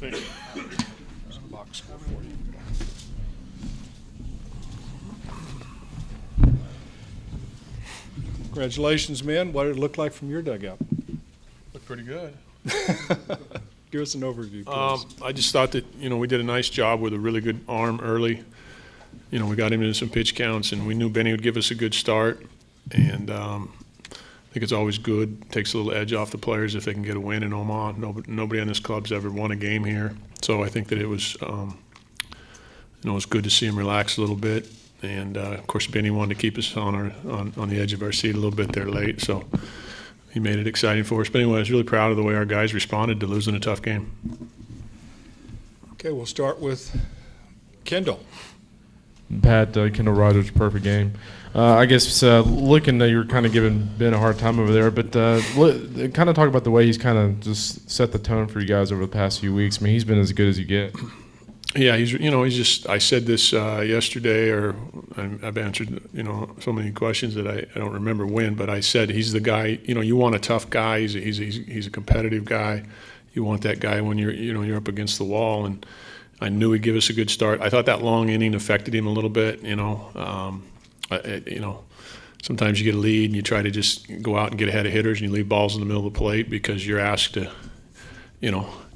Thank you. There's a box score for you. Congratulations, men. What did it look like from your dugout? Looked pretty good. Give us an overview, please. I just thought that, we did a nice job with a really good arm early. We got him into some pitch counts, and we knew Benny would give us a good start. And I think it's always good. Takes a little edge off the players if they can get a win in Omaha. Nobody on this club's ever won a game here. So I think that it was, it was good to see him relax a little bit. And, of course, Benny wanted to keep us on the edge of our seat a little bit there late. So he made it exciting for us. But anyway, I was really proud of the way our guys responded to losing a tough game. Okay, we'll start with Kendall. Pat, Kendall Rogers, perfect game. I guess looking that you're kind of giving Ben a hard time over there, but kind of talk about the way he's kind of just set the tone for you guys over the past few weeks. I mean, he's been as good as you get. Yeah, he's just. I said this yesterday, or I've answered so many questions that I don't remember when, but I said he's the guy. You want a tough guy. He's a competitive guy. You want that guy when you're up against the wall. And I knew he'd give us a good start. I thought that long inning affected him a little bit. Sometimes you get a lead and you try to just go out and get ahead of hitters and you leave balls in the middle of the plate because you're asked to,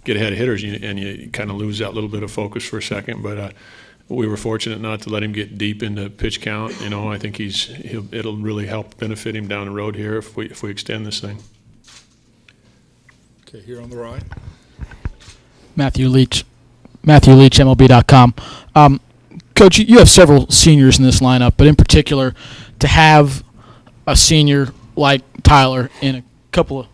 get ahead of hitters, and you kind of lose that little bit of focus for a second. But we were fortunate not to let him get deep into pitch count. I think it'll really help benefit him down the road here if we extend this thing. Okay, here on the right. Matthew Leach, MLB.com. Coach, you have several seniors in this lineup, but in particular, to have a senior like Tyler in a couple of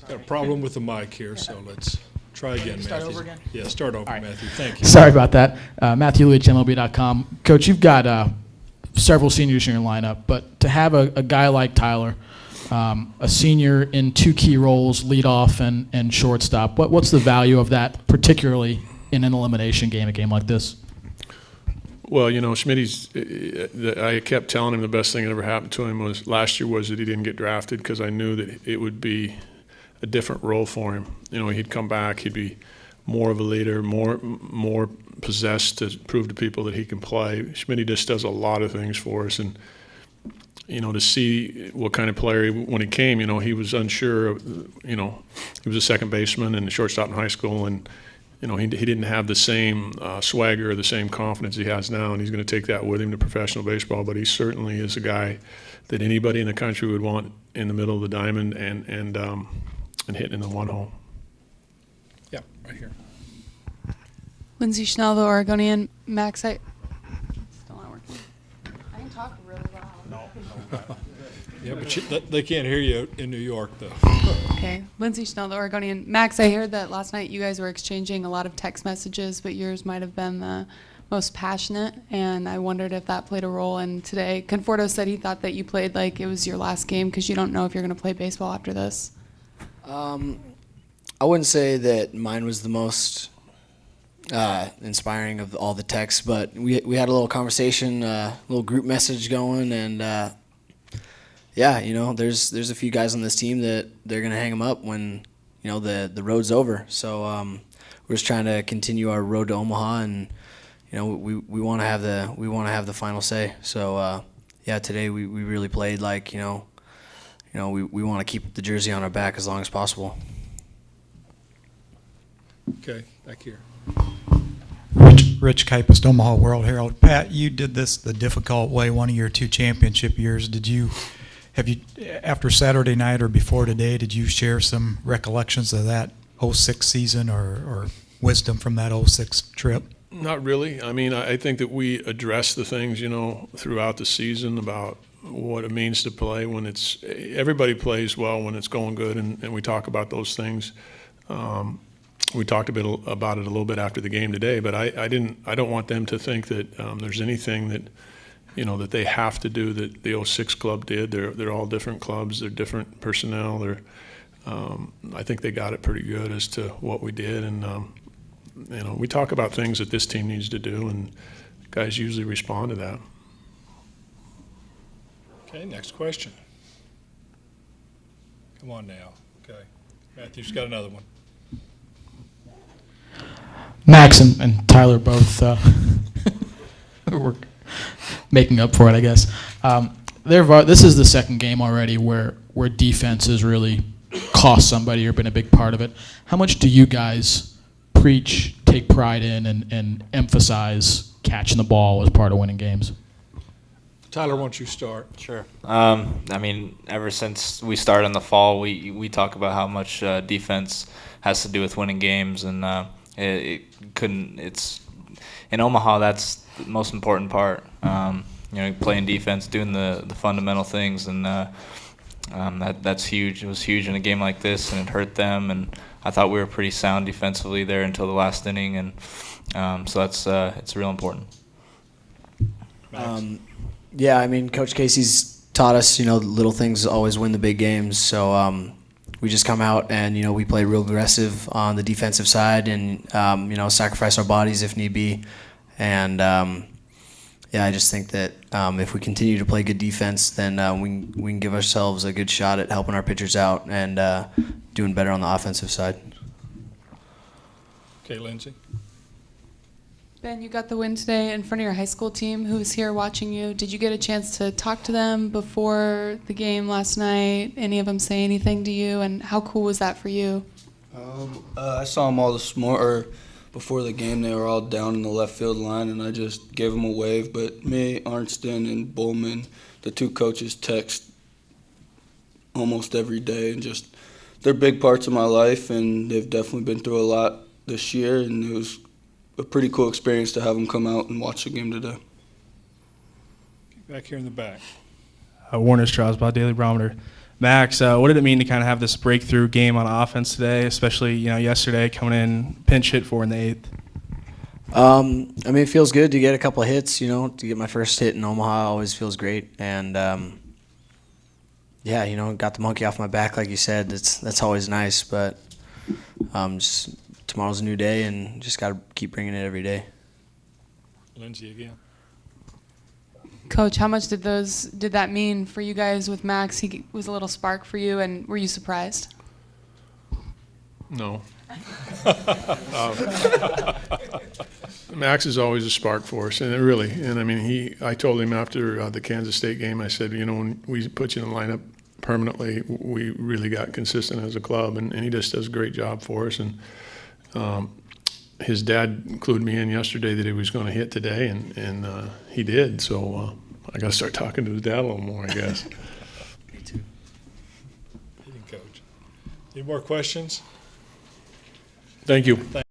Got a problem with the mic here, so let's try again, start Matthew. over again? Yeah, start over, right. Matthew. Thank you. Sorry about that. Matthew Leach, MLB.com. Coach, you've got several seniors in your lineup, but to have a guy like Tyler, a senior in two key roles, leadoff and shortstop, what's the value of that, particularly in an elimination game, a game like this? Well, Schmitty's. I kept telling him the best thing that ever happened to him last year was that he didn't get drafted because I knew that it would be a different role for him. He'd come back, he'd be more of a leader, more possessed to prove to people that he can play. Schmitty just does a lot of things for us, and to see what kind of player when he came, he was unsure. He was a second baseman and a shortstop in high school, and he didn't have the same swagger or the same confidence he has now, and he's going to take that with him to professional baseball. But he certainly is a guy that anybody in the country would want in the middle of the diamond and hitting in the one hole. Yeah, right here. Lindsay Schnell, the Oregonian. Max, still not working. I can talk really loud. Yeah, but they can't hear you in New York, though. Okay. Lindsay Schnell, the Oregonian. Max, I heard that last night you guys were exchanging a lot of text messages, but yours might have been the most passionate, and I wondered if that played a role. And today, Conforto said he thought that you played like it was your last game because you don't know if you're going to play baseball after this. I wouldn't say that mine was the most inspiring of all the texts, but we had a little conversation, a little group message going, and there's a few guys on this team that they're gonna hang them up when the road's over. So we're just trying to continue our road to Omaha, and we want to have the final say. So today we really played like we want to keep the jersey on our back as long as possible. Okay, back here. Rich Kipist, Omaha World Herald. Pat, you did this the difficult way one of your two championship years. Have you, after Saturday night or before today, did you share some recollections of that 06 season or wisdom from that 06 trip? Not really. I mean, I think that we address the things, throughout the season about what it means to play when everybody plays well when it's going good, and we talk about those things. We talked about it a little bit after the game today, but I don't want them to think that there's anything that that they have to do that the 06 club did. They're all different clubs. They're different personnel. I think they got it pretty good as to what we did, and we talk about things that this team needs to do, and guys usually respond to that. Okay, next question. Come on now. Okay. Matthew's got another one. Max and Tyler both were making up for it, I guess. This is the second game already where defense has really cost somebody or been a big part of it. How much do you guys preach, take pride in, and emphasize catching the ball as part of winning games? Tyler, why don't you start? Sure. I mean, ever since we started in the fall, we talk about how much defense has to do with winning games, and it's in Omaha. That's the most important part. Playing defense, doing the fundamental things, and that's huge. It was huge in a game like this, and it hurt them. And I thought we were pretty sound defensively there until the last inning, and so it's real important. Yeah, I mean, Coach Casey's taught us, little things always win the big games. So we just come out and, we play real aggressive on the defensive side and, sacrifice our bodies if need be. And, I just think that if we continue to play good defense, then we can give ourselves a good shot at helping our pitchers out and doing better on the offensive side. Okay, Lindsay. Ben, you got the win today in front of your high school team who was here watching you. Did you get a chance to talk to them before the game last night? Any of them say anything to you? And how cool was that for you? I saw them all before the game. They were all down in the left field line, and I just gave them a wave. But me, Arnston, and Bowman, the two coaches, text almost every day, and just they're big parts of my life, and they've definitely been through a lot this year, and it was a pretty cool experience to have them come out and watch the game today. Back here in the back. Warner Strasbaugh, Daily Barometer. Max, what did it mean to kind of have this breakthrough game on offense today, especially yesterday coming in pinch hit for in the eighth? I mean, it feels good to get a couple of hits. To get my first hit in Omaha always feels great, and got the monkey off my back, like you said. That's always nice, but just tomorrow's a new day, and just got to keep bringing it every day. Lindsay again. Coach, how much did that mean for you guys with Max? He was a little spark for you, and were you surprised? No. Max is always a spark for us, and I mean, I told him after the Kansas State game, I said, when we put you in the lineup permanently, we really got consistent as a club, and he just does a great job for us. And his dad clued me in yesterday that he was going to hit today, and he did. So I got to start talking to his dad a little more, I guess. Me too. Coach. Any more questions? Thank you.